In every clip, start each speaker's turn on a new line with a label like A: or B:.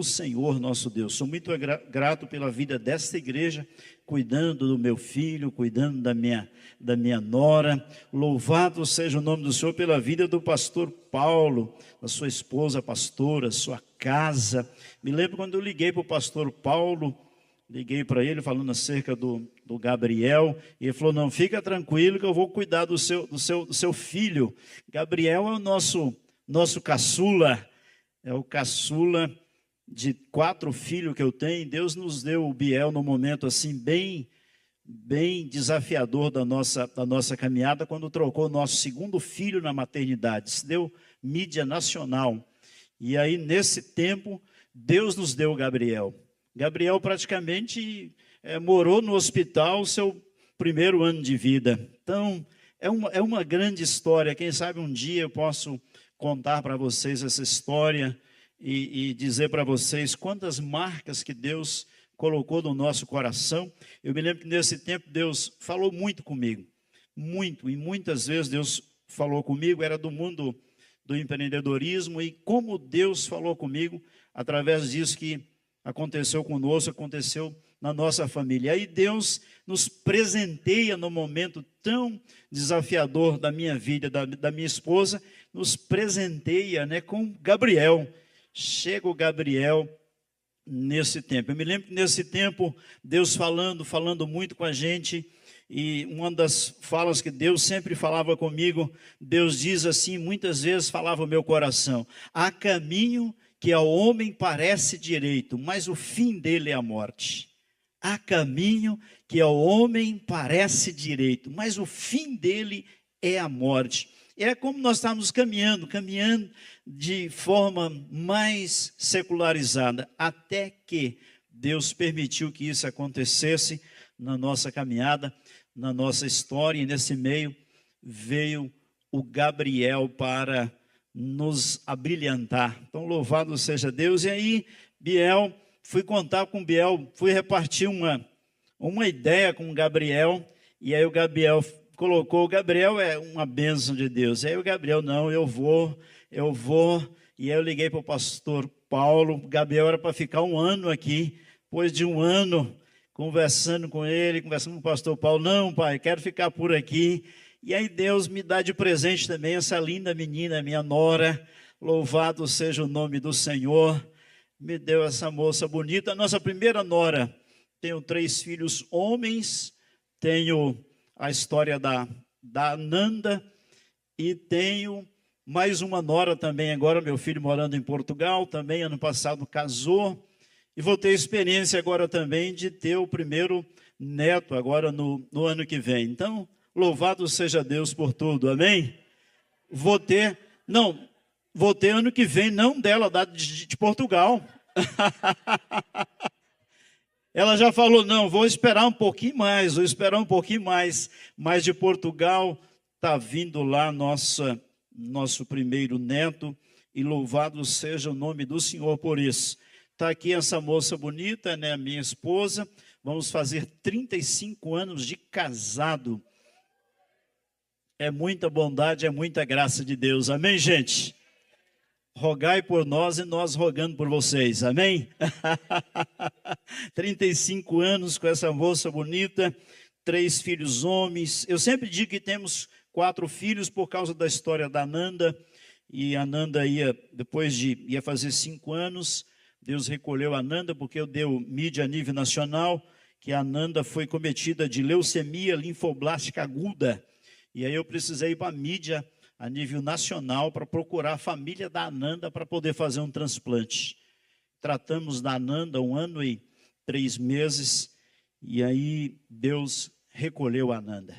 A: Senhor nosso Deus. Sou muito grato pela vida desta igreja, cuidando do meu filho, cuidando da minha nora. Louvado seja o nome do Senhor pela vida do pastor Paulo, da sua esposa pastora, sua casa. Me lembro quando eu liguei para o pastor Paulo, liguei para ele falando acerca do Gabriel, e ele falou: não, fica tranquilo que eu vou cuidar do seu filho. Gabriel é o nosso caçula, é o caçula de 4 filhos que eu tenho. Deus nos deu o Biel num momento assim bem desafiador da nossa caminhada, quando trocou o nosso segundo filho na maternidade. Se deu mídia nacional. E aí, nesse tempo, Deus nos deu o Gabriel. Gabriel praticamente morou no hospital o seu primeiro ano de vida. Então, é uma grande história. Quem sabe um dia eu posso contar para vocês essa história e dizer para vocês quantas marcas que Deus colocou no nosso coração. Eu me lembro que nesse tempo Deus falou muito comigo, muito, e muitas vezes Deus falou comigo, era do mundo do empreendedorismo, e como Deus falou comigo, através disso que aconteceu conosco, aconteceu na nossa família. Aí Deus nos presenteia no momento tão desafiador da minha vida, da minha esposa, nos presenteia, com Gabriel. Chega o Gabriel nesse tempo. Eu me lembro que nesse tempo, Deus falando muito com a gente, e uma das falas que Deus sempre falava comigo, Deus diz assim, muitas vezes falava o meu coração: há caminho que ao homem parece direito, mas o fim dele é a morte. Há caminho que ao homem parece direito, mas o fim dele é a morte. É como nós estamos caminhando de forma mais secularizada, até que Deus permitiu que isso acontecesse na nossa caminhada, na nossa história, e nesse meio veio o Gabriel para nos abrilhantar. Então, louvado seja Deus. E aí, Biel, fui contar com Biel, fui repartir uma ideia com o Gabriel, e aí o Gabriel colocou: o Gabriel é uma bênção de Deus. Aí o Gabriel: não, eu vou. E aí eu liguei para o pastor Paulo. O Gabriel era para ficar 1 ano aqui. Depois de 1 ano, conversando com ele, conversando com o pastor Paulo: não, pai, quero ficar por aqui. E aí Deus me dá de presente também essa linda menina, minha nora. Louvado seja o nome do Senhor. Me deu essa moça bonita, nossa primeira nora. Tenho 3 filhos homens, tenho a história da Ananda, e tenho mais uma nora também agora, meu filho morando em Portugal, também ano passado casou, e vou ter experiência agora também de ter o primeiro neto agora no ano que vem. Então, louvado seja Deus por tudo, amém? Vou ter ano que vem, não dela, de Portugal. Ela já falou: não, vou esperar um pouquinho mais, mas de Portugal está vindo lá nosso primeiro neto, e louvado seja o nome do Senhor por isso. Está aqui essa moça bonita, a minha esposa, vamos fazer 35 anos de casado. É muita bondade, é muita graça de Deus, amém, gente? Rogai por nós e nós rogando por vocês, amém? 35 anos com essa moça bonita, 3 filhos homens. Eu sempre digo que temos 4 filhos por causa da história da Ananda. E a Ananda ia fazer 5 anos, Deus recolheu a Ananda porque eu dei mídia a nível nacional, que a Ananda foi cometida de leucemia linfoblástica aguda. E aí eu precisei ir para a mídia a nível nacional para procurar a família da Ananda para poder fazer um transplante. Tratamos da Ananda 1 ano e 3 meses, e aí Deus recolheu a Ananda.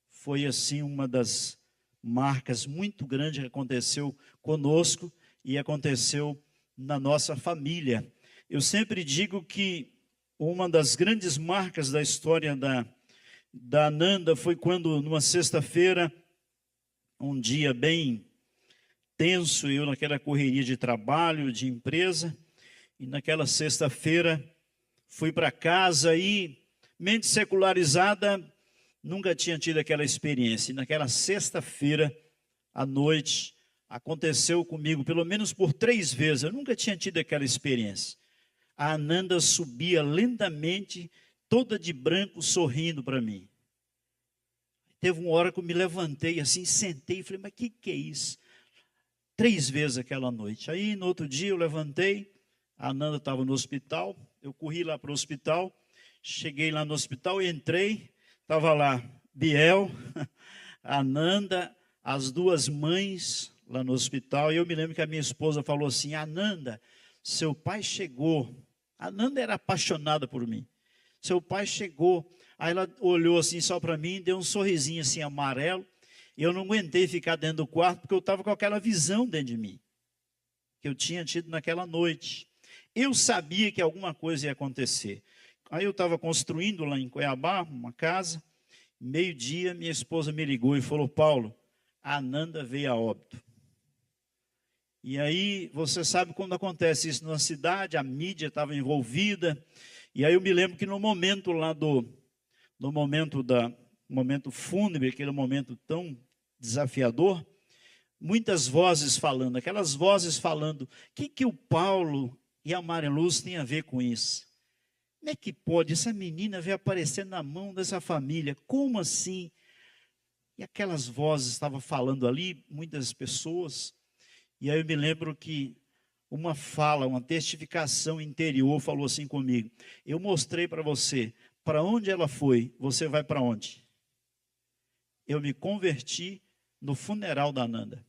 A: Foi assim uma das marcas muito grandes que aconteceu conosco e aconteceu na nossa família. Eu sempre digo que uma das grandes marcas da história da Ananda foi quando, numa sexta-feira, um dia bem tenso, eu naquela correria de trabalho, de empresa, e naquela sexta-feira fui para casa e, mente secularizada, nunca tinha tido aquela experiência. E naquela sexta-feira, à noite, aconteceu comigo pelo menos por 3 vezes, eu nunca tinha tido aquela experiência. A Ananda subia lentamente, toda de branco, sorrindo para mim. Teve uma hora que eu me levantei assim, sentei e falei, mas que é isso? 3 vezes aquela noite. Aí no outro dia eu levantei, a Ananda estava no hospital, eu corri lá para o hospital, cheguei lá no hospital e entrei, estava lá Biel, Ananda, as 2 mães lá no hospital, e eu me lembro que a minha esposa falou assim, Ananda, seu pai chegou. A Ananda era apaixonada por mim. Seu pai chegou. Aí ela olhou assim só para mim, deu um sorrisinho assim amarelo, e eu não aguentei ficar dentro do quarto, porque eu estava com aquela visão dentro de mim, que eu tinha tido naquela noite. Eu sabia que alguma coisa ia acontecer. Aí eu estava construindo lá em Cuiabá, uma casa, meio-dia minha esposa me ligou e falou, Paulo, a Ananda veio a óbito. E aí você sabe quando acontece isso na cidade, a mídia estava envolvida, e aí eu me lembro que no momento lá no momento fúnebre, aquele momento tão desafiador, muitas vozes falando, aquelas vozes falando, o que o Paulo e a Maria Luz têm a ver com isso? Como é que pode essa menina vir aparecer na mão dessa família? Como assim? E aquelas vozes estavam falando ali, muitas pessoas, e aí eu me lembro que uma fala, uma testificação interior falou assim comigo, eu mostrei para você, para onde ela foi, você vai para onde? Eu me converti no funeral da Ananda.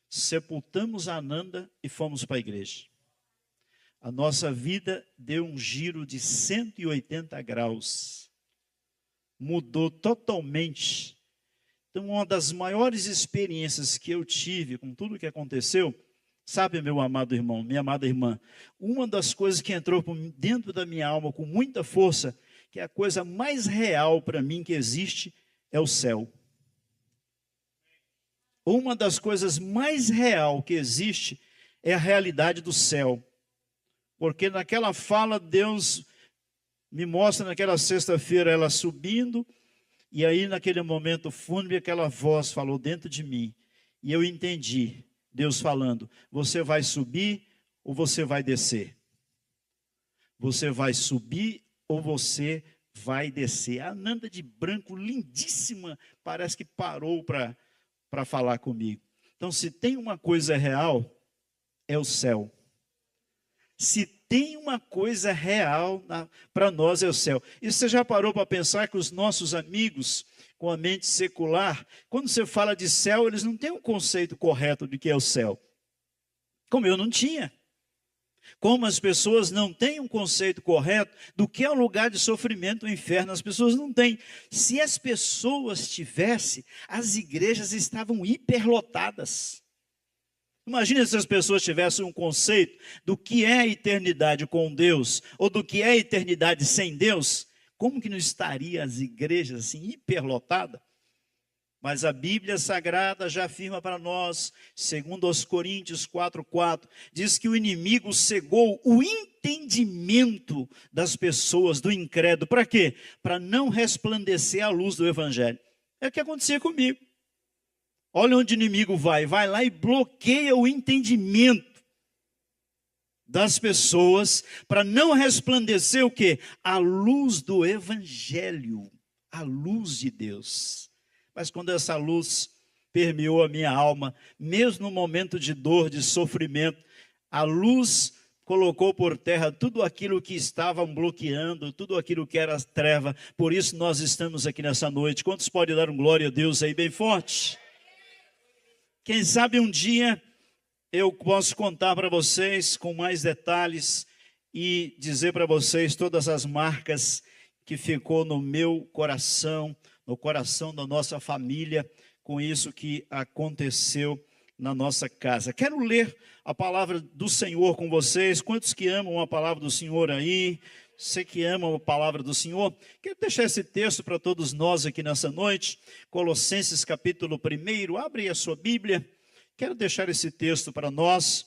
A: Sepultamos a Ananda e fomos para a igreja. A nossa vida deu um giro de 180 graus. Mudou totalmente. Então, uma das maiores experiências que eu tive com tudo o que aconteceu, sabe, meu amado irmão, minha amada irmã, uma das coisas que entrou dentro da minha alma com muita força, que é a coisa mais real para mim que existe, é o céu. Uma das coisas mais real que existe é a realidade do céu. Porque naquela fala, Deus me mostra naquela sexta-feira ela subindo, e aí naquele momento fúnebre, aquela voz falou dentro de mim, e eu entendi, Deus falando, você vai subir ou você vai descer? Você vai subir ou você vai descer? A Ananda de branco, lindíssima, parece que parou para falar comigo. Então, se tem uma coisa real, é o céu. Se tem uma coisa real para nós, é o céu. E você já parou para pensar que os nossos amigos com a mente secular, quando você fala de céu, eles não têm um conceito correto de que é o céu. Como eu não tinha. Como as pessoas não têm um conceito correto do que é um lugar de sofrimento, o inferno, as pessoas não têm. Se as pessoas tivessem, as igrejas estavam hiperlotadas. Imagina se as pessoas tivessem um conceito do que é a eternidade com Deus, ou do que é a eternidade sem Deus, como que não estaria as igrejas assim hiperlotadas? Mas a Bíblia Sagrada já afirma para nós, segundo aos Coríntios 4:4, diz que o inimigo cegou o entendimento das pessoas, do incrédulo. Para quê? Para não resplandecer a luz do Evangelho. É o que acontecia comigo. Olha onde o inimigo vai lá e bloqueia o entendimento das pessoas para não resplandecer o quê? A luz do Evangelho, a luz de Deus. Mas quando essa luz permeou a minha alma, mesmo no momento de dor, de sofrimento, a luz colocou por terra tudo aquilo que estavam bloqueando, tudo aquilo que era treva. Por isso nós estamos aqui nessa noite. Quantos podem dar um glória a Deus aí bem forte? Quem sabe um dia eu posso contar para vocês com mais detalhes e dizer para vocês todas as marcas que ficou no meu coração, no coração da nossa família, com isso que aconteceu na nossa casa. Quero ler a palavra do Senhor com vocês. Quantos que amam a palavra do Senhor aí? Você que ama a palavra do Senhor, quero deixar esse texto para todos nós aqui nessa noite, Colossenses capítulo 1, abre a sua Bíblia, quero deixar esse texto para nós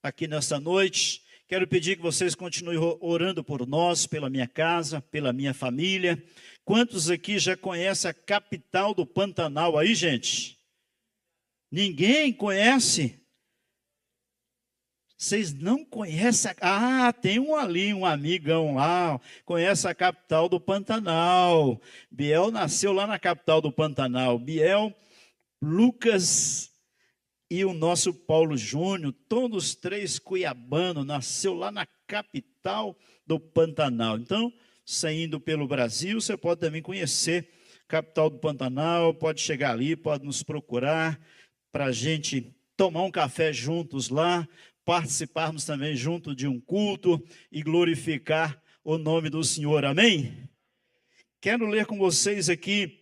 A: aqui nessa noite, quero pedir que vocês continuem orando por nós, pela minha casa, pela minha família. Quantos aqui já conhecem a capital do Pantanal aí, gente? Ninguém conhece. Vocês não conhecem? Tem um ali, um amigão lá, conhece a capital do Pantanal. Biel nasceu lá na capital do Pantanal. Biel, Lucas e o nosso Paulo Júnior, todos três cuiabanos, nasceu lá na capital do Pantanal. Então, saindo pelo Brasil, você pode também conhecer a capital do Pantanal, pode chegar ali, pode nos procurar para a gente tomar um café juntos lá, participarmos também junto de um culto e glorificar o nome do Senhor, amém? Quero ler com vocês aqui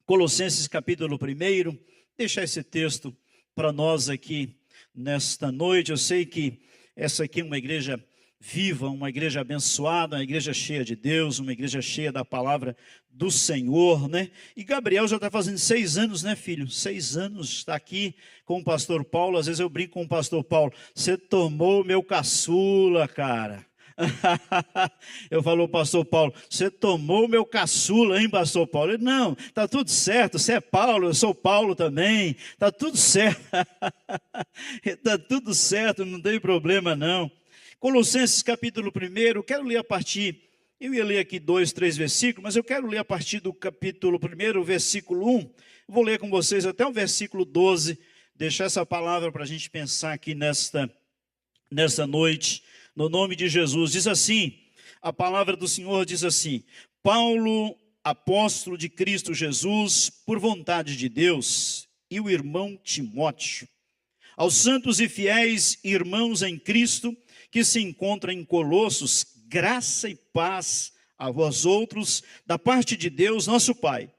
A: Colossenses capítulo 1, deixar esse texto para nós aqui nesta noite. Eu sei que essa aqui é uma igreja viva, uma igreja abençoada, uma igreja cheia de Deus, uma igreja cheia da palavra do Senhor, né? E Gabriel já está fazendo 6 anos, né, filho? 6 anos, está aqui com o pastor Paulo. Às vezes eu brinco com o pastor Paulo, você tomou o meu caçula, cara. Eu falo, pastor Paulo, você tomou o meu caçula, hein, pastor Paulo? Ele, não, está tudo certo, você é Paulo, eu sou Paulo também, está tudo certo. Está tudo certo, não tem problema não. Colossenses capítulo 1, quero ler a partir, eu ia ler aqui 2, 3 versículos, mas eu quero ler a partir do capítulo 1, versículo 1, vou ler com vocês até o versículo 12, deixar essa palavra para a gente pensar aqui nesta noite, no nome de Jesus. Diz assim, a palavra do Senhor diz assim: Paulo, apóstolo de Cristo Jesus, por vontade de Deus, e o irmão Timóteo, aos santos e fiéis irmãos em Cristo, que se encontra em Colossos, graça e paz a vós outros, da parte de Deus, nosso Pai.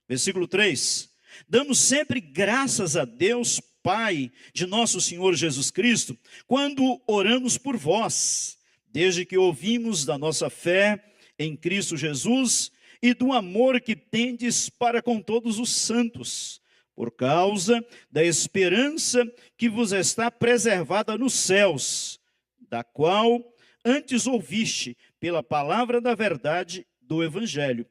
A: Versículo 3. Damos sempre graças a Deus, Pai de nosso Senhor Jesus Cristo, quando oramos por vós, desde que ouvimos da nossa fé em Cristo Jesus e do amor que tendes para com todos os santos, por causa da esperança que vos está preservada nos céus, da qual antes ouviste pela palavra da verdade do Evangelho,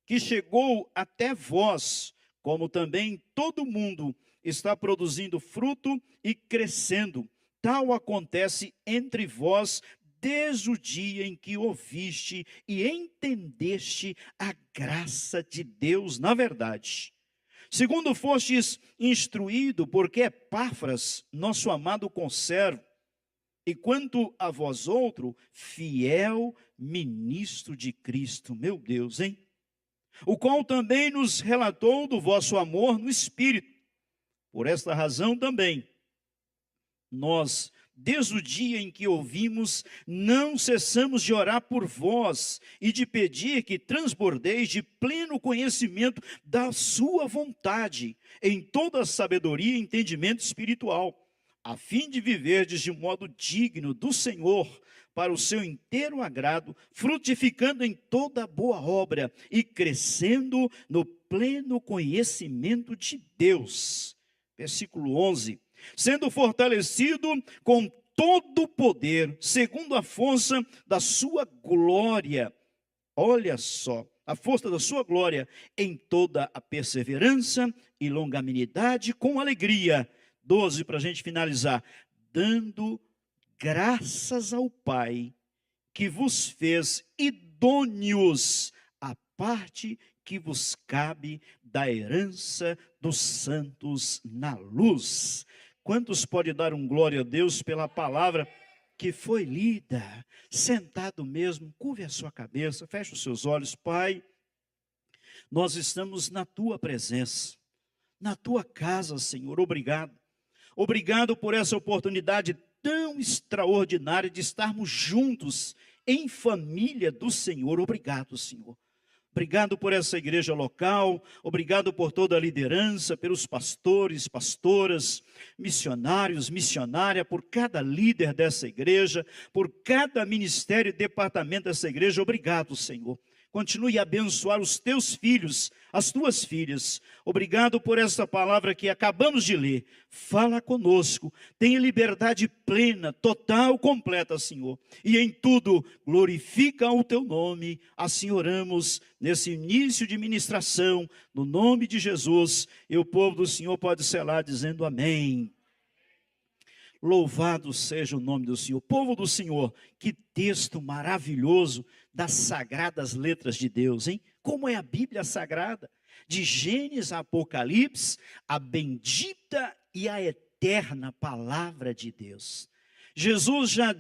A: que chegou até vós, como também todo mundo está produzindo fruto e crescendo. Tal acontece entre vós desde o dia em que ouviste e entendeste a graça de Deus na verdade. Segundo fostes instruído, porque Epáfras, nosso amado conservo, e quanto a vós outro, fiel ministro de Cristo, meu Deus, hein? O qual também nos relatou do vosso amor no Espírito. Por esta razão também, nós, desde o dia em que ouvimos, não cessamos de orar por vós e de pedir que transbordeis de pleno conhecimento da sua vontade, em toda sabedoria e entendimento espiritual, a fim de viverdes de modo digno do Senhor, para o seu inteiro agrado, frutificando em toda boa obra e crescendo no pleno conhecimento de Deus. Versículo 11. Sendo fortalecido com todo o poder, segundo a força da sua glória. Olha só, a força da sua glória, em toda a perseverança e longanimidade, com alegria. 12, para a gente finalizar. Dando graças ao Pai, que vos fez idôneos à parte que vos cabe da herança dos santos na luz. Quantos podem dar um glória a Deus pela palavra que foi lida? Sentado mesmo, curve a sua cabeça, feche os seus olhos. Pai, nós estamos na tua presença, na tua casa, Senhor. Obrigado. Obrigado por essa oportunidade tão extraordinária de estarmos juntos em família do Senhor. Obrigado, Senhor. Obrigado por essa igreja local, obrigado por toda a liderança, pelos pastores, pastoras, missionários, missionária, por cada líder dessa igreja, por cada ministério e departamento dessa igreja. Obrigado, Senhor. Continue a abençoar os teus filhos, as tuas filhas. Obrigado por essa palavra que acabamos de ler. Fala conosco. Tenha liberdade plena, total, completa, Senhor. E em tudo, glorifica o teu nome. Assim oramos nesse início de ministração, no nome de Jesus. E o povo do Senhor pode selar dizendo amém. Louvado seja o nome do Senhor. Povo do Senhor, que texto maravilhoso das sagradas letras de Deus, hein? Como é a Bíblia Sagrada? De Gênesis a Apocalipse, a bendita e a eterna palavra de Deus. Jesus já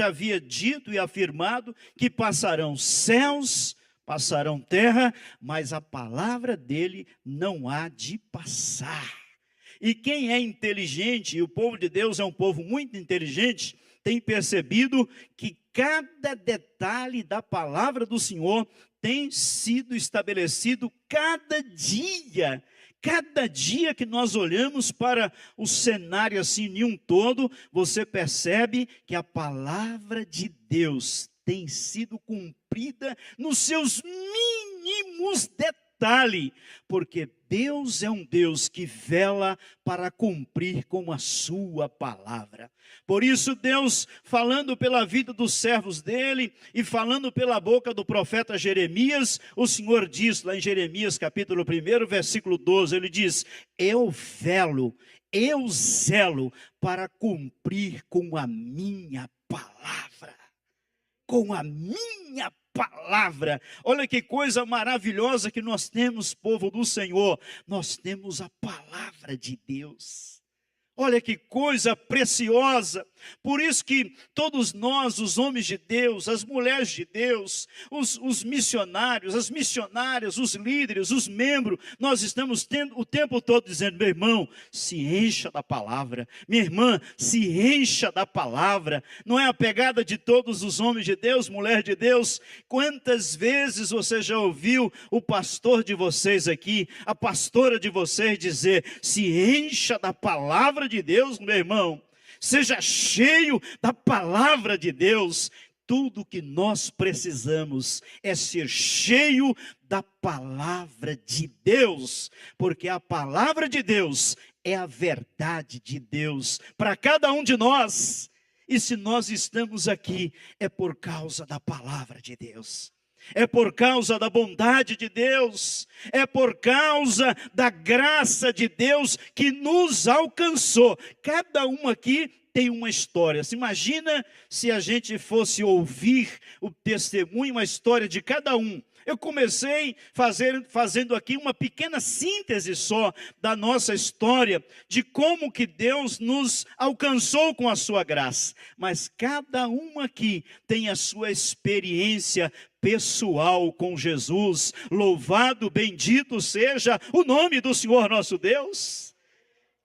A: havia dito e afirmado que passarão céus, passarão terra, mas a palavra dele não há de passar. E quem é inteligente, e o povo de Deus é um povo muito inteligente, tem percebido que cada detalhe da palavra do Senhor tem sido estabelecido cada dia. Cada dia que nós olhamos para o cenário assim em um todo, você percebe que a palavra de Deus tem sido cumprida nos seus mínimos detalhes, porque Deus é um Deus que vela para cumprir com a sua palavra. Por isso Deus, falando pela vida dos servos dele e falando pela boca do profeta Jeremias, o Senhor diz lá em Jeremias capítulo 1, versículo 12, ele diz: eu zelo para cumprir com a minha palavra. Com a minha palavra. Olha que coisa maravilhosa que nós temos, povo do Senhor. Nós temos a palavra de Deus. Olha que coisa preciosa. Por isso que todos nós, os homens de Deus, as mulheres de Deus, os missionários, as missionárias, os líderes, os membros, nós estamos tendo o tempo todo dizendo: meu irmão, se encha da palavra. Minha irmã, se encha da palavra. Não é a pegada de todos os homens de Deus, mulher de Deus? Quantas vezes você já ouviu o pastor de vocês aqui, a pastora de vocês dizer: se encha da palavra de Deus, meu irmão? Seja cheio da palavra de Deus. Tudo que nós precisamos é ser cheio da palavra de Deus, porque a palavra de Deus é a verdade de Deus para cada um de nós. E se nós estamos aqui, é por causa da palavra de Deus. É por causa da bondade de Deus, é por causa da graça de Deus que nos alcançou. Cada um aqui tem uma história. Se imagina se a gente fosse ouvir o testemunho, a história de cada um. Eu comecei fazendo aqui uma pequena síntese só da nossa história, de como que Deus nos alcançou com a sua graça. Mas cada um aqui tem a sua experiência pessoal com Jesus. Louvado, bendito seja o nome do Senhor nosso Deus.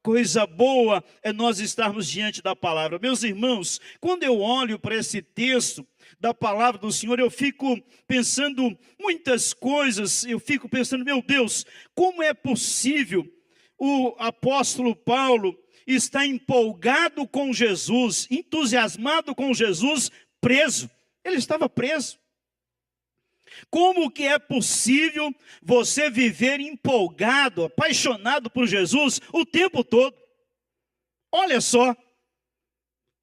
A: Coisa boa é nós estarmos diante da palavra. Meus irmãos, quando eu olho para esse texto da palavra do Senhor, eu fico pensando muitas coisas. Eu fico pensando: meu Deus, como é possível o apóstolo Paulo estar empolgado com Jesus, entusiasmado com Jesus, preso? Ele estava preso. Como que é possível você viver empolgado, apaixonado por Jesus o tempo todo? Olha só,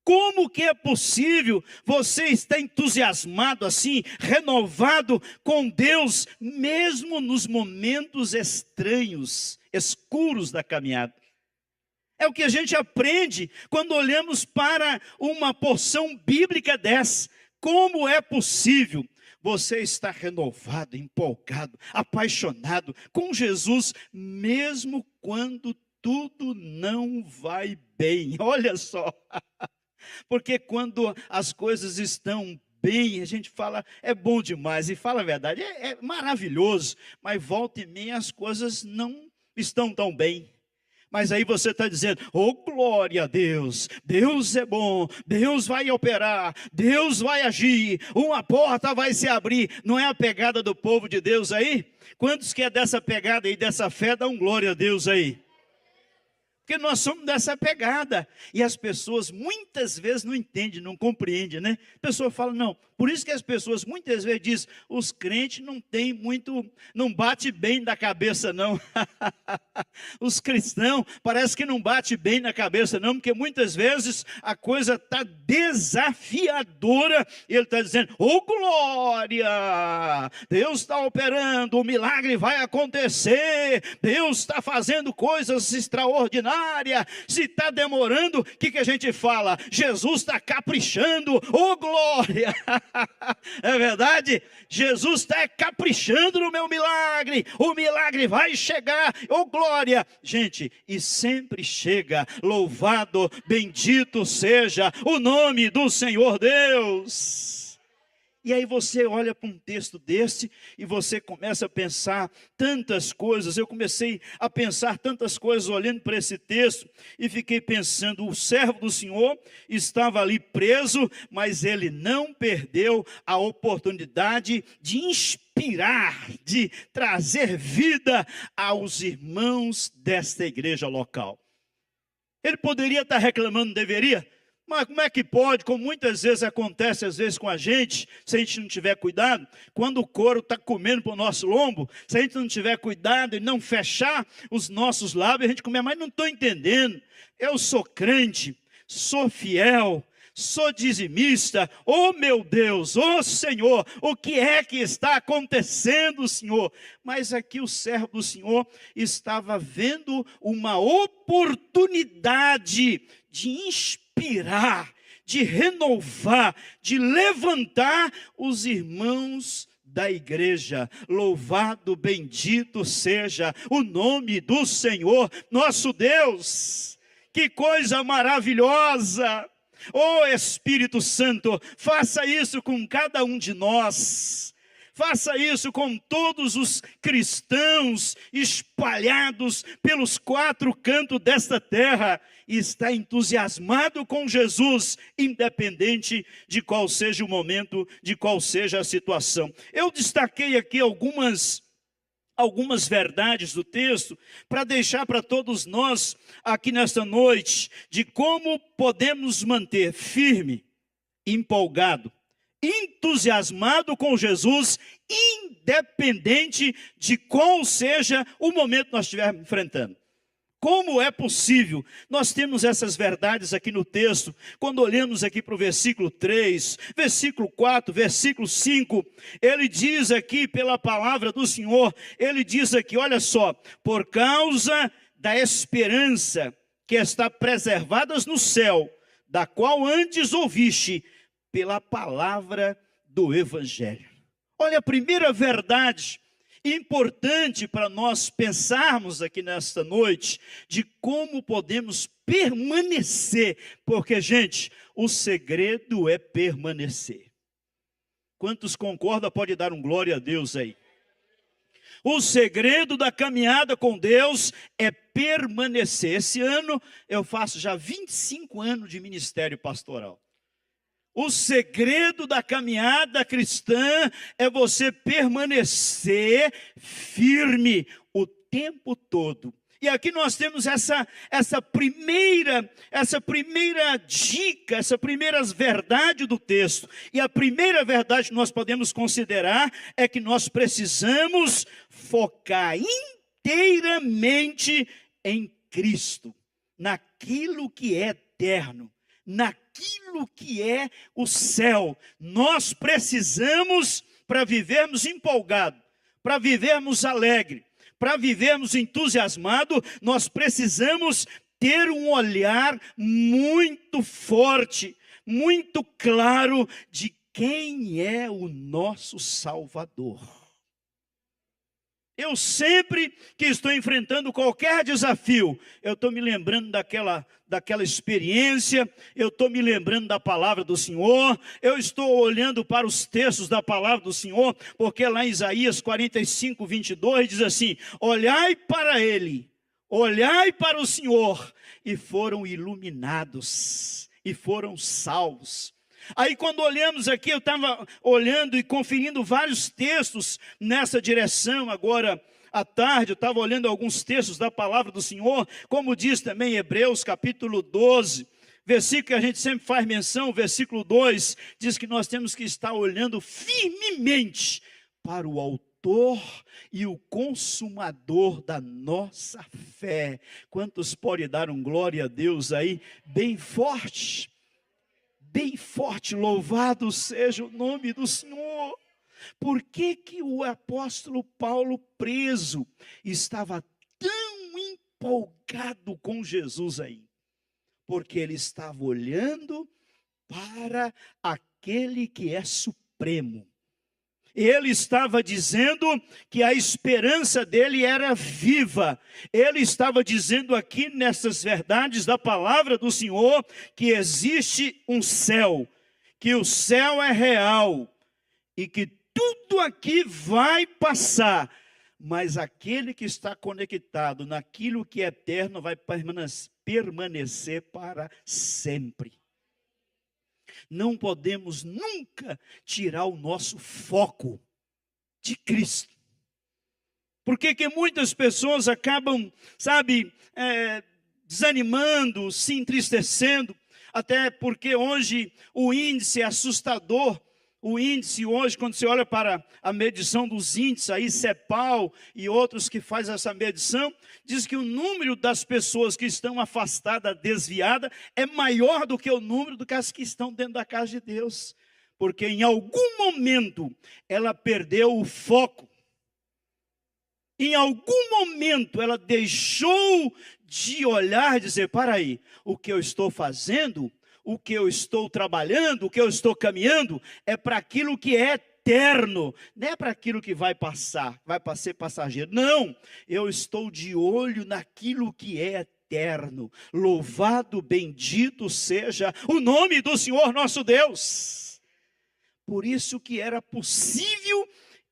A: como que é possível você estar entusiasmado assim, renovado com Deus, mesmo nos momentos estranhos, escuros da caminhada? É o que a gente aprende quando olhamos para uma porção bíblica dessa. Como é possível você estar renovado, empolgado, apaixonado com Jesus, mesmo quando tudo não vai bem? Olha só, porque quando as coisas estão bem, a gente fala, é bom demais, e fala a verdade, é maravilhoso, mas volta e meia as coisas não estão tão bem. Mas aí você está dizendo: oh glória a Deus, Deus é bom, Deus vai operar, Deus vai agir, uma porta vai se abrir. Não é a pegada do povo de Deus aí? Quantos que é dessa pegada aí, dessa fé, dá um glória a Deus aí? Porque nós somos dessa pegada. E as pessoas muitas vezes não entendem, não compreendem, né? A pessoa fala, não. Por isso que as pessoas muitas vezes dizem, os crentes não têm muito, não bate bem da cabeça, não. Os cristãos parece que não bate bem na cabeça, não, porque muitas vezes a coisa está desafiadora. E ele está dizendo, ô glória! Deus está operando, o milagre vai acontecer. Deus está fazendo coisas extraordinárias. Se está demorando, o que a gente fala? Jesus está caprichando, ô glória! É verdade? Jesus está caprichando no meu milagre, o milagre vai chegar, ô glória! Gente, e sempre chega, louvado, bendito seja o nome do Senhor Deus. E aí você olha para um texto desse e você começa a pensar tantas coisas. Eu comecei a pensar tantas coisas olhando para esse texto e fiquei pensando, o servo do Senhor estava ali preso, mas ele não perdeu a oportunidade de inspirar, de trazer vida aos irmãos desta igreja local. Ele poderia estar reclamando, não deveria? Mas como é que pode, como muitas vezes acontece às vezes com a gente, se a gente não tiver cuidado, quando o couro está comendo para o nosso lombo, se a gente não tiver cuidado e não fechar os nossos lábios, a gente comer, mas não estou entendendo, eu sou crente, sou fiel, sou dizimista, oh meu Deus, oh Senhor, o que é que está acontecendo, Senhor? Mas aqui o servo do Senhor estava vendo uma oportunidade de inspirar, de renovar, de levantar os irmãos da igreja. Louvado, bendito seja o nome do Senhor, nosso Deus. Que coisa maravilhosa! Oh Espírito Santo, faça isso com cada um de nós. Faça isso com todos os cristãos espalhados pelos 4 cantos desta terra e está entusiasmado com Jesus, independente de qual seja o momento, de qual seja a situação. Eu destaquei aqui algumas verdades do texto para deixar para todos nós aqui nesta noite de como podemos manter firme, empolgado, entusiasmado com Jesus, independente de qual seja o momento que nós estivermos enfrentando. Como é possível? Nós temos essas verdades aqui no texto, quando olhamos aqui para o versículo 3, versículo 4, versículo 5, ele diz aqui pela palavra do Senhor, ele diz aqui, olha só, por causa da esperança que está preservada no céu, da qual antes ouviste, pela palavra do Evangelho. Olha, a primeira verdade importante para nós pensarmos aqui nesta noite, de como podemos permanecer, porque, gente, o segredo é permanecer. Quantos concordam, pode dar um glória a Deus aí. O segredo da caminhada com Deus é permanecer. Esse ano eu faço já 25 anos de ministério pastoral. O segredo da caminhada cristã é você permanecer firme o tempo todo. E aqui nós temos essa primeira dica, essa primeira verdade do texto. E a primeira verdade que nós podemos considerar é que nós precisamos focar inteiramente em Cristo, naquilo que é eterno, naquilo que é o céu. Nós precisamos, para vivermos empolgados, para vivermos alegre, para vivermos entusiasmado, nós precisamos ter um olhar muito forte, muito claro de quem é o nosso Salvador. Eu sempre que estou enfrentando qualquer desafio, eu estou me lembrando daquela experiência, eu estou me lembrando da palavra do Senhor, eu estou olhando para os textos da palavra do Senhor, porque lá em Isaías 45, 22 diz assim, olhai para ele, olhai para o Senhor, e foram iluminados, e foram salvos. Aí quando olhamos aqui, eu estava olhando e conferindo vários textos nessa direção agora à tarde, eu estava olhando alguns textos da palavra do Senhor, como diz também Hebreus capítulo 12, versículo que a gente sempre faz menção, versículo 2, diz que nós temos que estar olhando firmemente para o autor e o consumador da nossa fé. Quantos podem dar um glória a Deus aí, bem forte? Bem forte, louvado seja o nome do Senhor. Por que que o apóstolo Paulo, preso, estava tão empolgado com Jesus aí? Porque ele estava olhando para aquele que é supremo. Ele estava dizendo que a esperança dele era viva. Ele estava dizendo aqui nessas verdades da palavra do Senhor que existe um céu, que o céu é real e que tudo aqui vai passar, mas aquele que está conectado naquilo que é eterno vai permanecer para sempre. Não podemos nunca tirar o nosso foco de Cristo. Por que muitas pessoas acabam, desanimando, se entristecendo? Até porque hoje o índice é assustador. O índice hoje, quando você olha para a medição dos índices, aí CEPAL e outros que fazem essa medição, diz que o número das pessoas que estão afastadas, desviadas, é maior do que o número das que estão dentro da casa de Deus. Porque em algum momento ela perdeu o foco. Em algum momento ela deixou de olhar e dizer, para aí, o que eu estou fazendo, o que eu estou trabalhando, o que eu estou caminhando, é para aquilo que é eterno, não é para aquilo que vai passar, vai ser passageiro. Não, eu estou de olho naquilo que é eterno. Louvado, bendito seja o nome do Senhor nosso Deus. Por isso que era possível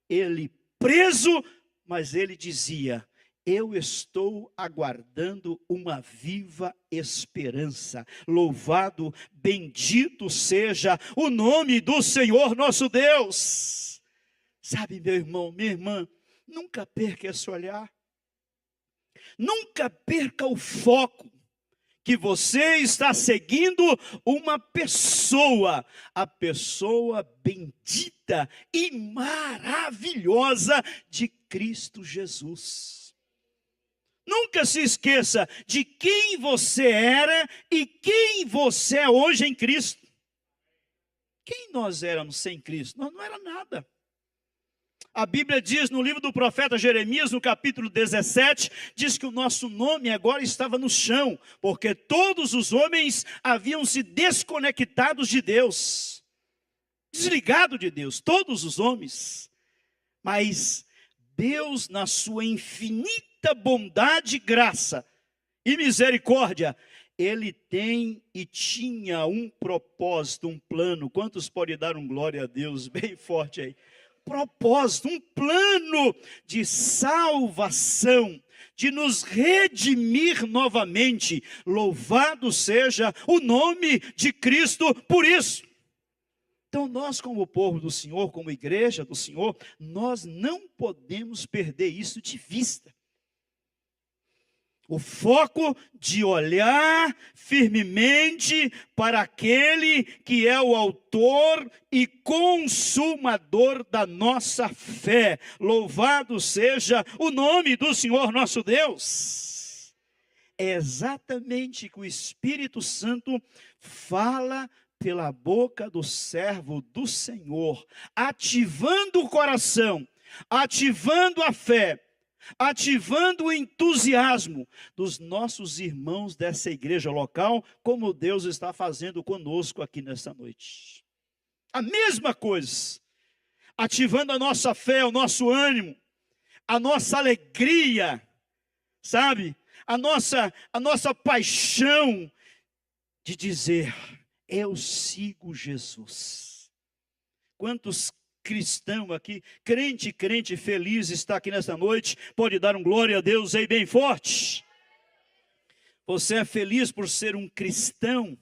A: ele preso, mas ele dizia, eu estou aguardando uma viva esperança. Louvado, bendito seja o nome do Senhor nosso Deus. Sabe, meu irmão, minha irmã, nunca perca esse olhar. Nunca perca o foco. Que você está seguindo uma pessoa, a pessoa bendita e maravilhosa de Cristo Jesus. Nunca se esqueça de quem você era e quem você é hoje em Cristo. Quem nós éramos sem Cristo? Nós não era nada. A Bíblia diz no livro do profeta Jeremias, no capítulo 17, diz que o nosso nome agora estava no chão, porque todos os homens haviam se desconectados de Deus, desligado de Deus, todos os homens. Mas Deus, na sua infinita bondade, graça e misericórdia, Ele tem e tinha um propósito, um plano. Quantos podem dar um glória a Deus bem forte aí? Propósito, um plano de salvação, de nos redimir novamente. Louvado seja o nome de Cristo por isso. Então nós, como povo do Senhor, como igreja do Senhor, nós não podemos perder isso de vista. O foco de olhar firmemente para aquele que é o autor e consumador da nossa fé. Louvado seja o nome do Senhor nosso Deus. É exatamente que o Espírito Santo fala pela boca do servo do Senhor, ativando o coração, ativando a fé, ativando o entusiasmo dos nossos irmãos dessa igreja local, como Deus está fazendo conosco aqui nessa noite. A mesma coisa, ativando a nossa fé, o nosso ânimo, a nossa alegria, sabe? A nossa paixão de dizer, eu sigo Jesus. Quantos cristão aqui, crente feliz está aqui nessa noite, pode dar um glória a Deus aí bem forte. Você é feliz por ser um cristão,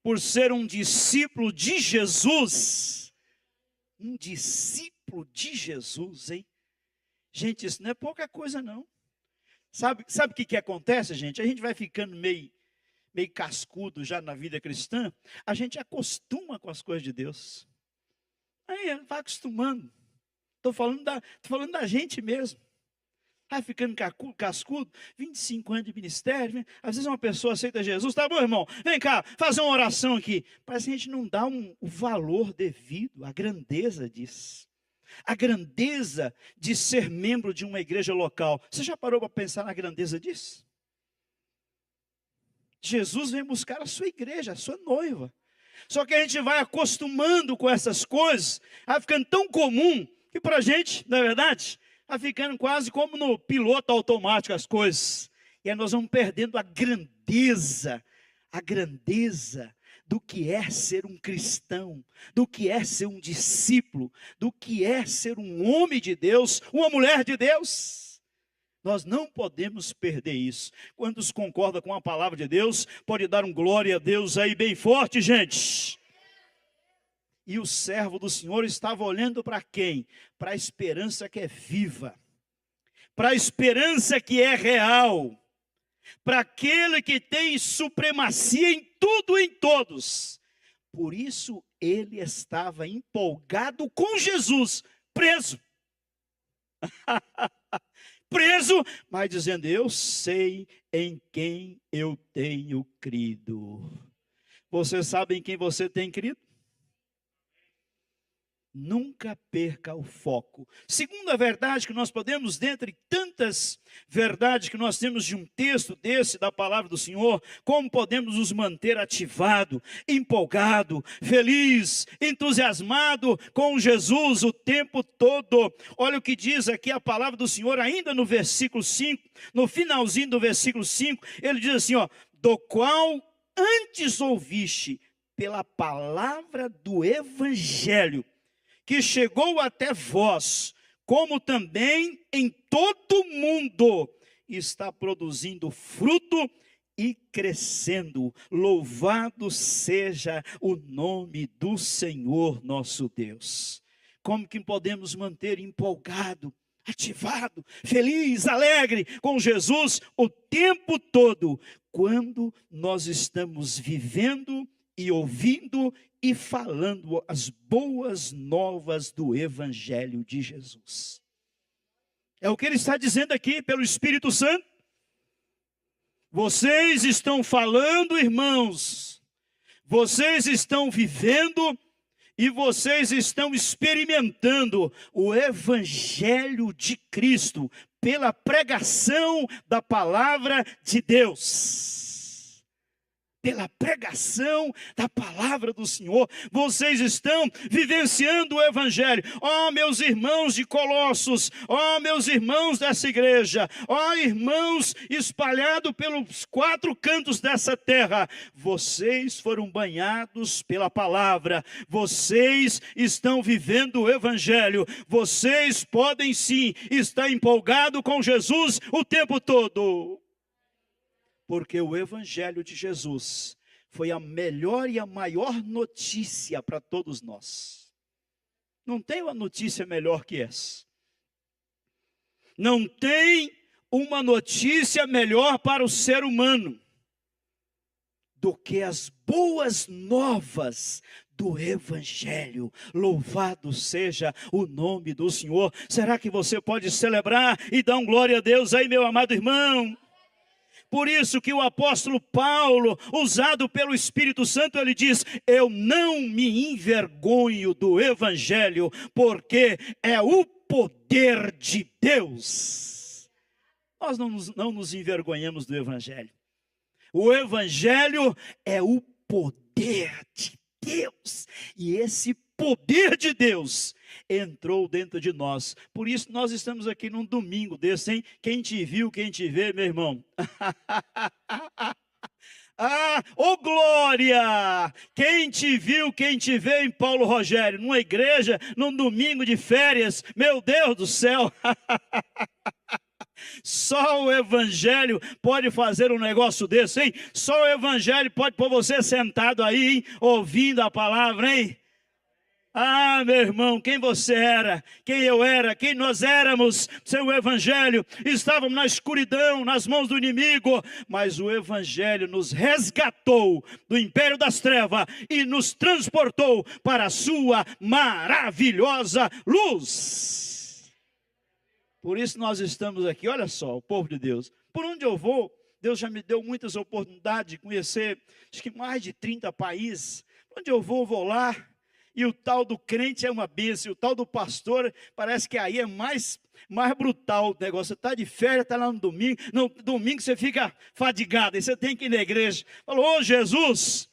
A: por ser um discípulo de Jesus, um discípulo de Jesus, hein? Gente, isso não é pouca coisa, não. Sabe o que acontece, gente? A gente vai ficando meio cascudo já na vida cristã, a gente acostuma com as coisas de Deus. Aí vai acostumando. Estou falando da gente mesmo. Vai ficando cascudo, 25 anos de ministério. Às vezes uma pessoa aceita Jesus, tá bom, irmão? Vem cá, fazer uma oração aqui. Parece que a gente não dá o valor devido, a grandeza disso. A grandeza de ser membro de uma igreja local. Você já parou para pensar na grandeza disso? Jesus vem buscar a sua igreja, a sua noiva. Só que a gente vai acostumando com essas coisas, vai ficando tão comum, que para a gente, na verdade, vai ficando quase como no piloto automático as coisas. E aí nós vamos perdendo a grandeza do que é ser um cristão, do que é ser um discípulo, do que é ser um homem de Deus, uma mulher de Deus. Nós não podemos perder isso. Quantos concordam com a palavra de Deus, pode dar um glória a Deus aí bem forte, gente. E o servo do Senhor estava olhando para quem? Para a esperança que é viva, para a esperança que é real, para aquele que tem supremacia em tudo e em todos. Por isso ele estava empolgado com Jesus, preso. Preso, mas dizendo, eu sei em quem eu tenho crido. Você sabe em quem você tem crido? Nunca perca o foco. Segunda verdade que nós podemos, dentre tantas verdades que nós temos de um texto desse, da palavra do Senhor, como podemos nos manter ativado, empolgado, feliz, entusiasmado com Jesus o tempo todo. Olha o que diz aqui a palavra do Senhor, ainda no versículo 5, no finalzinho do versículo 5, ele diz assim, ó, do qual antes ouviste pela palavra do evangelho, que chegou até vós, como também em todo o mundo está produzindo fruto e crescendo. Louvado seja o nome do Senhor nosso Deus. Como que podemos manter empolgado, ativado, feliz, alegre com Jesus o tempo todo, quando nós estamos vivendo e ouvindo e falando as boas novas do Evangelho de Jesus. É o que ele está dizendo aqui pelo Espírito Santo. Vocês estão falando, irmãos, vocês estão vivendo e vocês estão experimentando o Evangelho de Cristo pela pregação da palavra de Deus. Pela pregação da palavra do Senhor, vocês estão vivenciando o Evangelho. Ó meus irmãos de Colossos, ó meus irmãos dessa igreja, ó irmãos espalhados pelos 4 cantos dessa terra, vocês foram banhados pela palavra, vocês estão vivendo o Evangelho, vocês podem sim estar empolgados com Jesus o tempo todo. Porque o Evangelho de Jesus foi a melhor e a maior notícia para todos nós. Não tem uma notícia melhor que essa. Não tem uma notícia melhor para o ser humano do que as boas novas do Evangelho. Louvado seja o nome do Senhor. Será que você pode celebrar e dar um glória a Deus aí, meu amado irmão? Por isso que o apóstolo Paulo, usado pelo Espírito Santo, ele diz, eu não me envergonho do Evangelho, porque é o poder de Deus. Nós não nos envergonhamos do Evangelho. O Evangelho é o poder de Deus. E esse poder de Deus entrou dentro de nós. Por isso nós estamos aqui num domingo desse, hein? Quem te viu, quem te vê, meu irmão. Ô glória! Quem te viu, quem te vê em Paulo Rogério, numa igreja, num domingo de férias, meu Deus do céu. Só o Evangelho pode fazer um negócio desse, hein? Só o Evangelho pode pôr você sentado aí, hein? Ouvindo a palavra, hein? Ah, meu irmão, quem você era, quem eu era, quem nós éramos, sem o Evangelho, estávamos na escuridão, nas mãos do inimigo, mas o Evangelho nos resgatou do império das trevas e nos transportou para a sua maravilhosa luz. Por isso nós estamos aqui, olha só, o povo de Deus, por onde eu vou, Deus já me deu muitas oportunidades de conhecer, acho que mais de 30 países, onde eu vou lá. E o tal do crente é uma bênção, e o tal do pastor, parece que aí é mais brutal o negócio. Você está de férias, está lá no domingo você fica fadigado, aí você tem que ir na igreja. Falou, ô Jesus,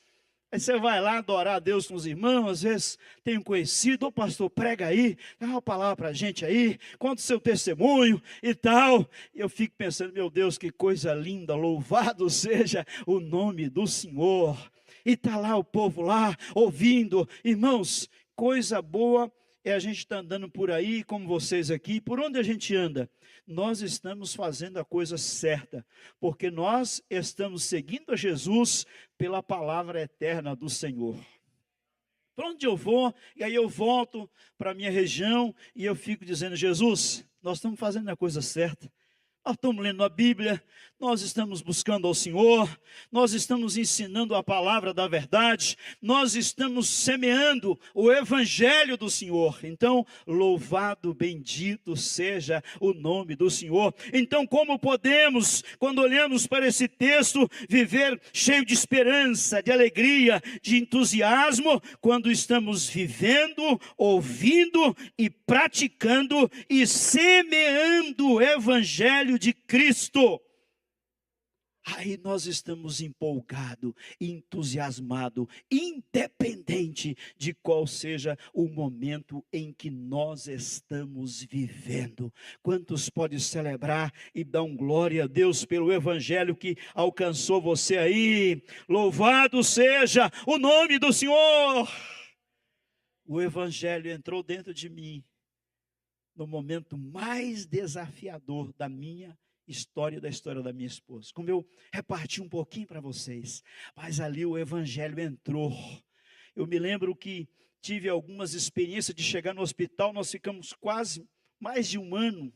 A: aí você vai lá adorar a Deus com os irmãos, às vezes tem um conhecido, ô pastor, prega aí, dá uma palavra para a gente aí, conta o seu testemunho e tal. E eu fico pensando, meu Deus, que coisa linda, louvado seja o nome do Senhor. E está lá o povo lá, ouvindo. Irmãos, coisa boa é a gente estar andando por aí, como vocês aqui. Por onde a gente anda? Nós estamos fazendo a coisa certa, porque nós estamos seguindo a Jesus pela palavra eterna do Senhor. Para onde eu vou, e aí eu volto para a minha região, e eu fico dizendo, Jesus, nós estamos fazendo a coisa certa. Nós estamos lendo a Bíblia, nós estamos buscando ao Senhor, nós estamos ensinando a palavra da verdade, nós estamos semeando o Evangelho do Senhor. Então, louvado, bendito seja o nome do Senhor. Então, como podemos, quando olhamos para esse texto, viver cheio de esperança, de alegria, de entusiasmo, quando estamos vivendo, ouvindo e praticando e semeando o Evangelho de Cristo? Aí nós estamos empolgados, entusiasmados, independente de qual seja o momento em que nós estamos vivendo. Quantos podem celebrar e dar glória a Deus pelo Evangelho que alcançou você aí? Louvado seja o nome do Senhor! O Evangelho entrou dentro de mim no momento mais desafiador da minha história, da história da minha esposa. Como eu reparti um pouquinho para vocês, mas ali o Evangelho entrou. Eu me lembro que tive algumas experiências de chegar no hospital, nós ficamos quase mais de um ano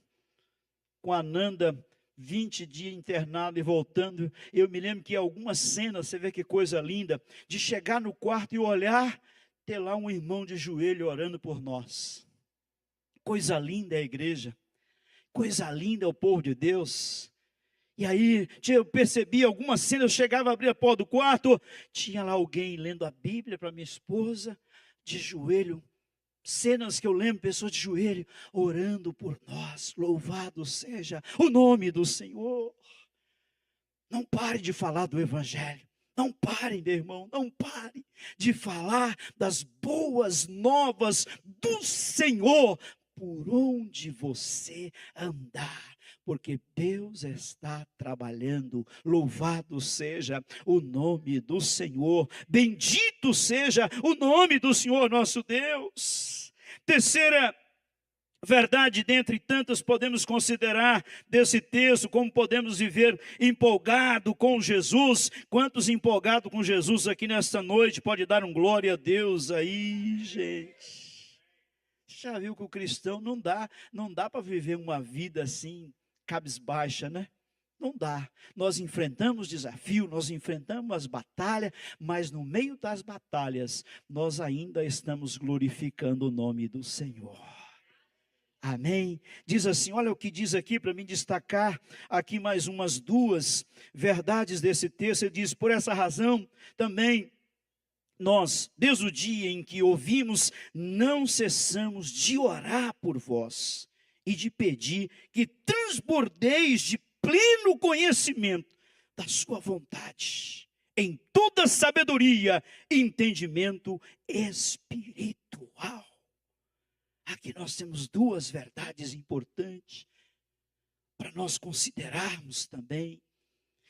A: com a Nanda, 20 dias internado e voltando. Eu me lembro que algumas cenas, você vê que coisa linda, de chegar no quarto e olhar, ter lá um irmão de joelho orando por nós. Coisa linda é a igreja, coisa linda é o povo de Deus. E aí eu percebi algumas cenas, eu chegava a abrir a porta do quarto, tinha lá alguém lendo a Bíblia para minha esposa, de joelho. Cenas que eu lembro, pessoas de joelho, orando por nós. Louvado seja o nome do Senhor. Não pare de falar do Evangelho. Não pare, meu irmão, não pare de falar das boas novas do Senhor por onde você andar, porque Deus está trabalhando. Louvado seja o nome do Senhor, bendito seja o nome do Senhor nosso Deus. Terceira verdade, dentre tantas, podemos considerar desse texto, como podemos viver empolgado com Jesus. Quantos empolgados com Jesus aqui nesta noite pode dar glória a Deus aí, gente? Já viu que o cristão não dá para viver uma vida assim, cabisbaixa, né? Não dá. Nós enfrentamos desafios, nós enfrentamos as batalhas, mas no meio das batalhas, nós ainda estamos glorificando o nome do Senhor. Amém? Diz assim, olha o que diz aqui, para mim destacar aqui mais umas duas verdades desse texto. Ele diz, por essa razão também nós, desde o dia em que ouvimos, não cessamos de orar por vós e de pedir que transbordeis de pleno conhecimento da sua vontade, em toda sabedoria e entendimento espiritual. Aqui nós temos duas verdades importantes para nós considerarmos também.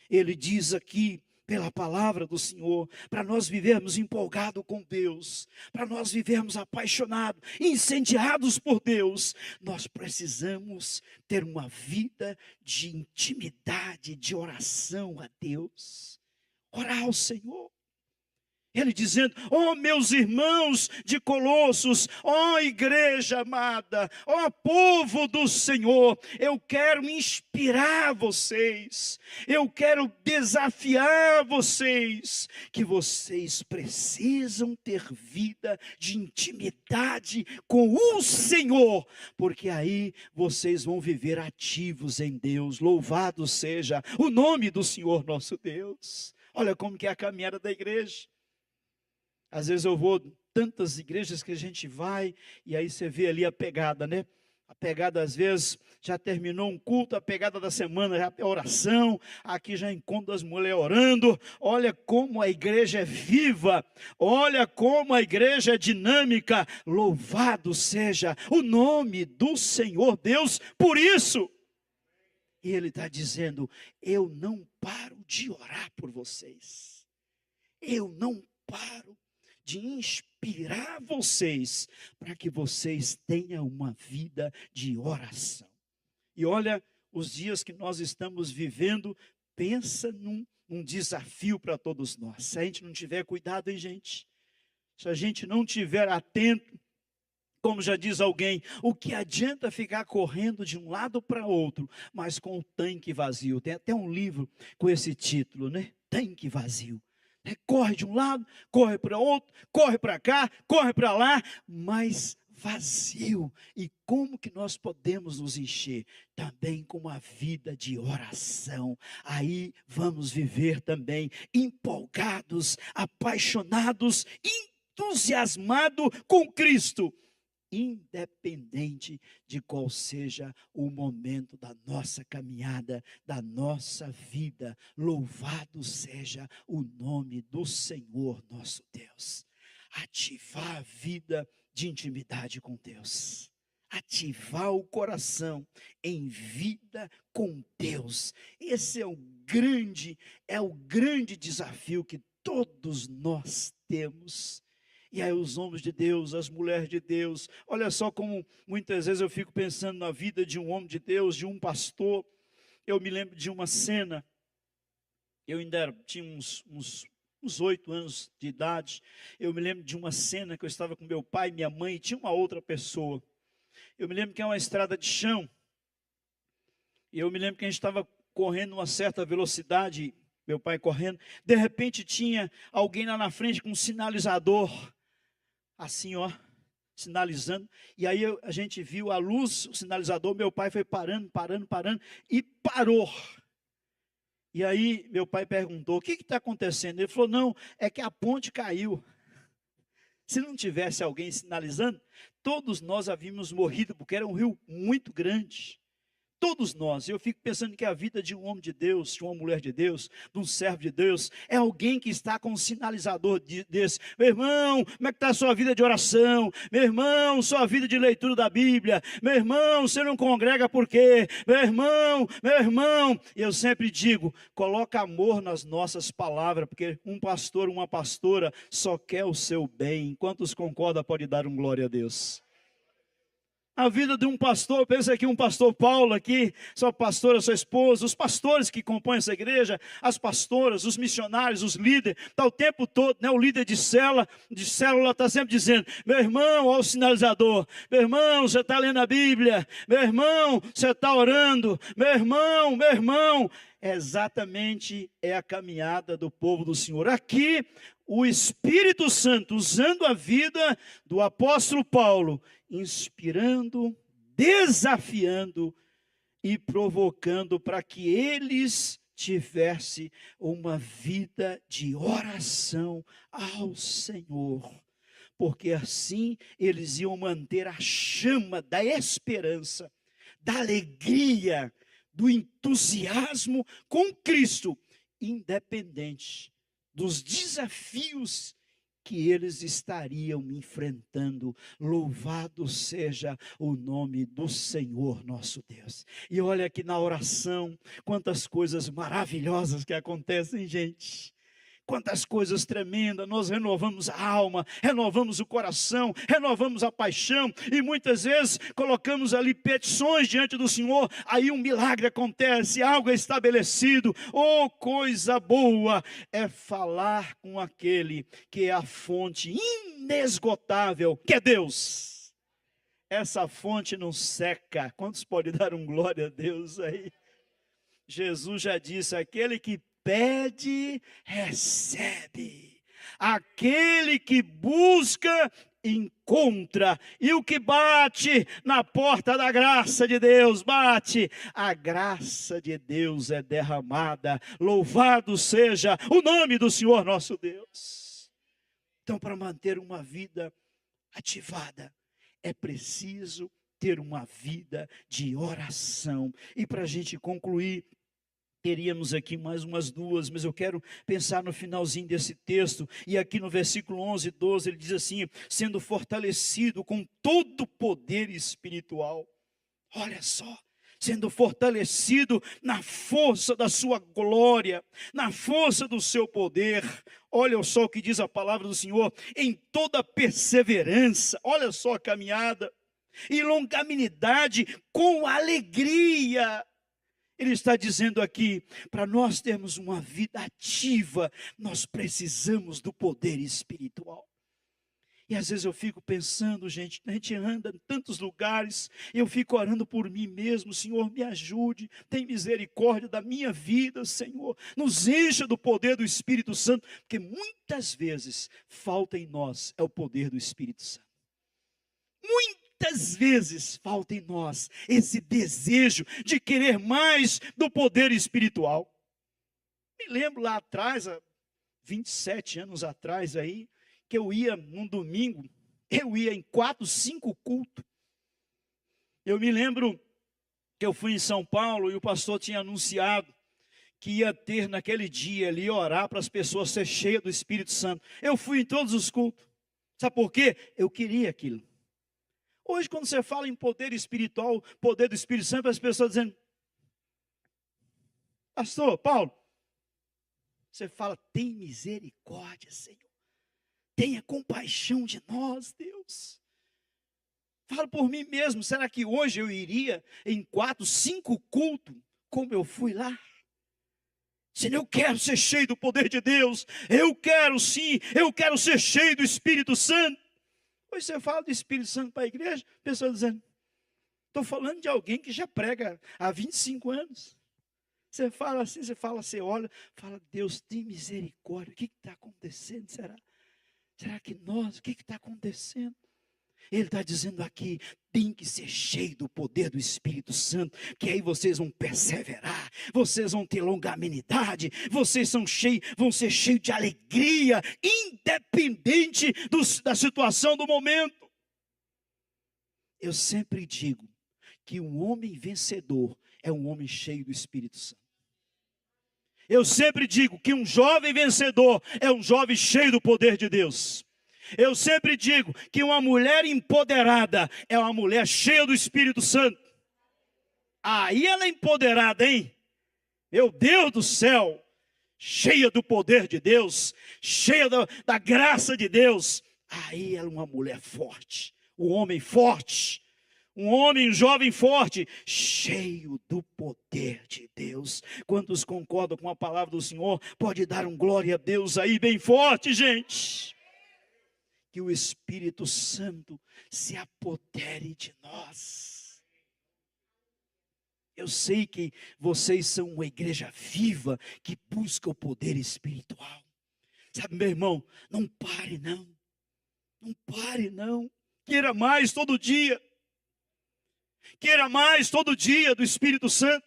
A: Ele diz aqui, pela palavra do Senhor, para nós vivermos empolgados com Deus, para nós vivermos apaixonados, incendiados por Deus, nós precisamos ter uma vida de intimidade, de oração a Deus, orar ao Senhor. Ele dizendo: ó meus irmãos de Colossos, ó igreja amada, ó povo do Senhor, eu quero inspirar vocês, eu quero desafiar vocês, que vocês precisam ter vida de intimidade com o Senhor, porque aí vocês vão viver ativos em Deus. Louvado seja o nome do Senhor nosso Deus. Olha como que é a caminhada da igreja. Às vezes eu vou tantas igrejas que a gente vai, e aí você vê ali a pegada, né? A pegada às vezes já terminou um culto, a pegada da semana já é oração, aqui já encontro as mulheres orando. Olha como a igreja é viva, olha como a igreja é dinâmica. Louvado seja o nome do Senhor Deus por isso. E Ele está dizendo: eu não paro de orar por vocês, eu não paro de inspirar vocês, para que vocês tenham uma vida de oração. E olha, os dias que nós estamos vivendo, pensa num desafio para todos nós. Se a gente não tiver cuidado, hein, gente? Se a gente não tiver atento, como já diz alguém, o que adianta ficar correndo de um lado para outro, mas com o tanque vazio? Tem até um livro com esse título, né? Tanque vazio. Corre de um lado, corre para outro, corre para cá, corre para lá, mas vazio. E como que nós podemos nos encher? Também com uma vida de oração. Aí vamos viver também empolgados, apaixonados, entusiasmados com Cristo, independente de qual seja o momento da nossa caminhada, da nossa vida. Louvado seja o nome do Senhor nosso Deus. Ativar a vida de intimidade com Deus, ativar o coração em vida com Deus. Esse é o grande desafio que todos nós temos. E aí os homens de Deus, as mulheres de Deus, olha só como muitas vezes eu fico pensando na vida de um homem de Deus, de um pastor. Eu me lembro de uma cena, eu ainda tinha uns 8 anos de idade. Eu me lembro de uma cena que eu estava com meu pai, minha mãe, e tinha uma outra pessoa. Eu me lembro que é uma estrada de chão, e eu me lembro que a gente estava correndo uma certa velocidade, meu pai correndo, de repente tinha alguém lá na frente com um sinalizador, assim ó, sinalizando, e aí a gente viu a luz, o sinalizador, meu pai foi parando, e parou. E aí meu pai perguntou: o que está acontecendo? Ele falou: não, é que a ponte caiu. Se não tivesse alguém sinalizando, todos nós havíamos morrido, porque era um rio muito grande. Todos nós. Eu fico pensando que a vida de um homem de Deus, de uma mulher de Deus, de um servo de Deus, é alguém que está com um sinalizador desse. Meu irmão, como é que está a sua vida de oração? Meu irmão, sua vida de leitura da Bíblia? Meu irmão, você não congrega por quê? Meu irmão, e eu sempre digo, coloca amor nas nossas palavras, porque um pastor, uma pastora só quer o seu bem. Quantos concordam, pode dar um glória a Deus? A vida de um pastor, pensa aqui um pastor Paulo aqui, sua pastora, sua esposa, os pastores que compõem essa igreja, as pastoras, os missionários, os líderes, está o tempo todo, né? O líder de célula está sempre dizendo: meu irmão, olha o sinalizador, meu irmão, você está lendo a Bíblia, meu irmão, você está orando, meu irmão, exatamente é a caminhada do povo do Senhor. Aqui, o Espírito Santo, usando a vida do apóstolo Paulo, inspirando, desafiando e provocando para que eles tivessem uma vida de oração ao Senhor, porque assim eles iam manter a chama da esperança, da alegria, do entusiasmo com Cristo, independente dos desafios que eles estariam enfrentando. Louvado seja o nome do Senhor nosso Deus. E olha aqui na oração, quantas coisas maravilhosas que acontecem, gente. Quantas coisas tremendas, nós renovamos a alma, renovamos o coração, renovamos a paixão, e muitas vezes colocamos ali petições diante do Senhor, aí um milagre acontece, algo é estabelecido. Oh, coisa boa é falar com aquele que é a fonte inesgotável, que é Deus. Essa fonte não seca. Quantos podem dar um glória a Deus aí? Jesus já disse, aquele que pede, recebe. Aquele que busca, encontra. E o que bate na porta da graça de Deus, bate. A graça de Deus é derramada. Louvado seja o nome do Senhor nosso Deus. Então, para manter uma vida ativada, é preciso ter uma vida de oração. E para a gente concluir, teríamos aqui mais umas duas, mas eu quero pensar no finalzinho desse texto, e aqui no versículo 11 e 12, ele diz assim, sendo fortalecido com todo o poder espiritual. Olha só, sendo fortalecido na força da sua glória, na força do seu poder. Olha só o que diz a palavra do Senhor, em toda perseverança, olha só a caminhada, e longanimidade com alegria. Ele está dizendo aqui, para nós termos uma vida ativa, nós precisamos do poder espiritual. E às vezes eu fico pensando, gente, a gente anda em tantos lugares, eu fico orando por mim mesmo, Senhor, me ajude, tem misericórdia da minha vida, Senhor, nos encha do poder do Espírito Santo, porque muitas vezes falta em nós é o poder do Espírito Santo. Muitas vezes falta em nós esse desejo de querer mais do poder espiritual. Me lembro lá atrás, há 27 anos atrás aí, que eu ia num domingo, eu ia em 4, 5 cultos. Eu me lembro que eu fui em São Paulo e o pastor tinha anunciado que ia ter naquele dia ali, orar para as pessoas ser cheias do Espírito Santo. Eu fui em todos os cultos. Sabe por quê? Eu queria aquilo. Hoje, quando você fala em poder espiritual, poder do Espírito Santo, as pessoas dizendo, pastor Paulo, você fala, tem misericórdia, Senhor. Tenha compaixão de nós, Deus. Falo por mim mesmo, será que hoje eu iria em 4, 5 cultos, como eu fui lá? Senhor, eu quero ser cheio do poder de Deus. Eu quero sim, eu quero ser cheio do Espírito Santo. Hoje você fala do Espírito Santo para a igreja, a pessoa dizendo, estou falando de alguém que já prega há 25 anos. Você fala assim, você olha, fala, Deus tem misericórdia, o que está acontecendo? Será que nós, o que está acontecendo? Ele está dizendo aqui, tem que ser cheio do poder do Espírito Santo, que aí vocês vão perseverar, vocês vão ter longanimidade, vocês vão ser cheios de alegria, independente da situação do momento. Eu sempre digo que um homem vencedor é um homem cheio do Espírito Santo. Eu sempre digo que um jovem vencedor é um jovem cheio do poder de Deus. Eu sempre digo que uma mulher empoderada é uma mulher cheia do Espírito Santo. Aí ela é empoderada, hein? Meu Deus do céu, cheia do poder de Deus, cheia da graça de Deus. Aí ela é uma mulher forte, um homem forte, um homem, um jovem forte, cheio do poder de Deus. Quantos concordam com a palavra do Senhor? Pode dar um glória a Deus aí bem forte, gente. Que o Espírito Santo se apodere de nós. Eu sei que vocês são uma igreja viva que busca o poder espiritual. Sabe, meu irmão, não pare não. Não pare não. Queira mais todo dia. Queira mais todo dia do Espírito Santo.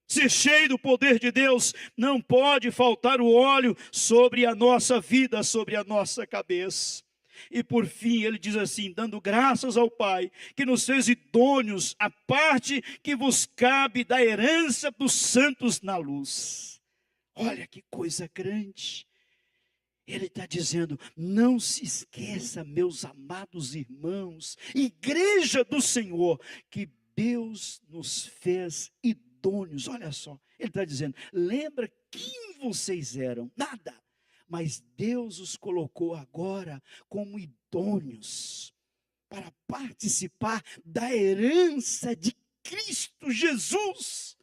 A: Ser cheio do poder de Deus, não pode faltar o óleo sobre a nossa vida, sobre a nossa cabeça. E por fim ele diz assim, dando graças ao Pai, que nos fez idôneos a parte que vos cabe da herança dos santos na luz. Olha que coisa grande. Ele está dizendo, não se esqueça, meus amados irmãos, igreja do Senhor, que Deus nos fez idôneos. Olha só, ele está dizendo, lembra quem vocês eram, nada. Mas Deus os colocou agora como idôneos para participar da herança de Cristo Jesus.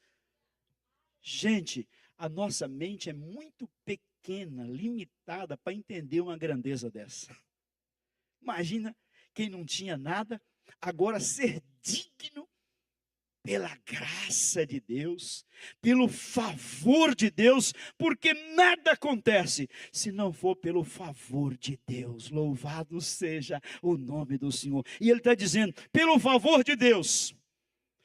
A: Gente, a nossa mente é muito pequena, limitada para entender uma grandeza dessa. Imagina quem não tinha nada, agora ser digno pela graça de Deus, pelo favor de Deus, porque nada acontece se não for pelo favor de Deus. Louvado seja o nome do Senhor. E Ele está dizendo, pelo favor de Deus,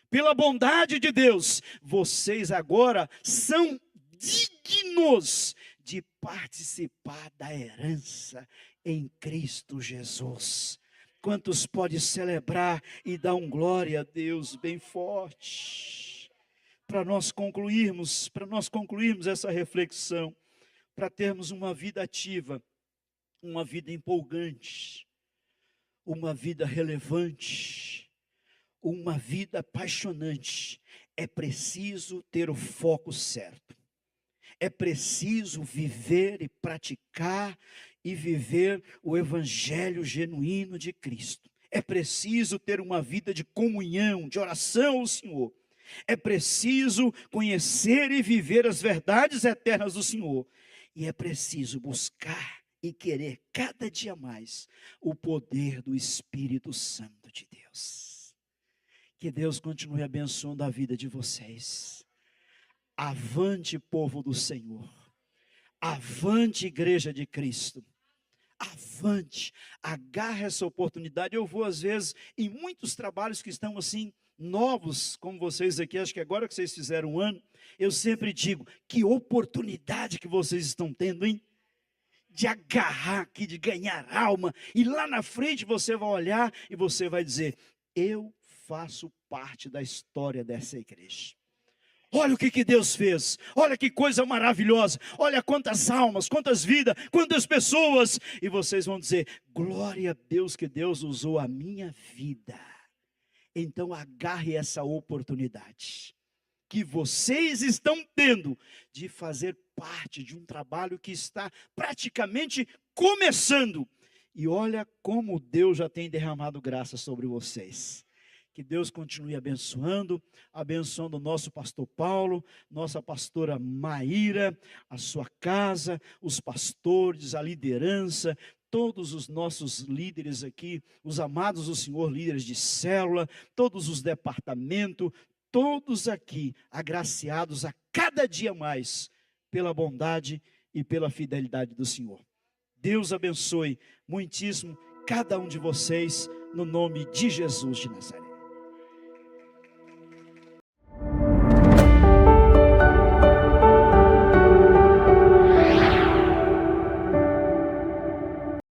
A: pela bondade de Deus, vocês agora são dignos de participar da herança em Cristo Jesus. Quantos podem celebrar e dar um glória a Deus bem forte? Para nós concluirmos essa reflexão, para termos uma vida ativa, uma vida empolgante, uma vida relevante, uma vida apaixonante, é preciso ter o foco certo. É preciso viver e praticar e viver o evangelho genuíno de Cristo. É preciso ter uma vida de comunhão, de oração ao Senhor. É preciso conhecer e viver as verdades eternas do Senhor. E é preciso buscar e querer cada dia mais o poder do Espírito Santo de Deus. Que Deus continue abençoando a vida de vocês. Avante, povo do Senhor. Avante, igreja de Cristo. Avante, agarre essa oportunidade. Eu vou às vezes em muitos trabalhos que estão assim novos, como vocês aqui, acho que agora que vocês fizeram um ano, eu sempre digo, que oportunidade que vocês estão tendo, hein? De agarrar aqui, de ganhar alma, e lá na frente você vai olhar e você vai dizer, eu faço parte da história dessa igreja. Olha o que Deus fez, olha que coisa maravilhosa, olha quantas almas, quantas vidas, quantas pessoas, e vocês vão dizer, glória a Deus que Deus usou a minha vida. Então agarre essa oportunidade, que vocês estão tendo, de fazer parte de um trabalho que está praticamente começando, e olha como Deus já tem derramado graça sobre vocês. Que Deus continue abençoando o nosso pastor Paulo, nossa pastora Maíra, a sua casa, os pastores, a liderança, todos os nossos líderes aqui, os amados do Senhor, líderes de célula, todos os departamentos, todos aqui agraciados a cada dia mais pela bondade e pela fidelidade do Senhor. Deus abençoe muitíssimo cada um de vocês, no nome de Jesus de Nazaré.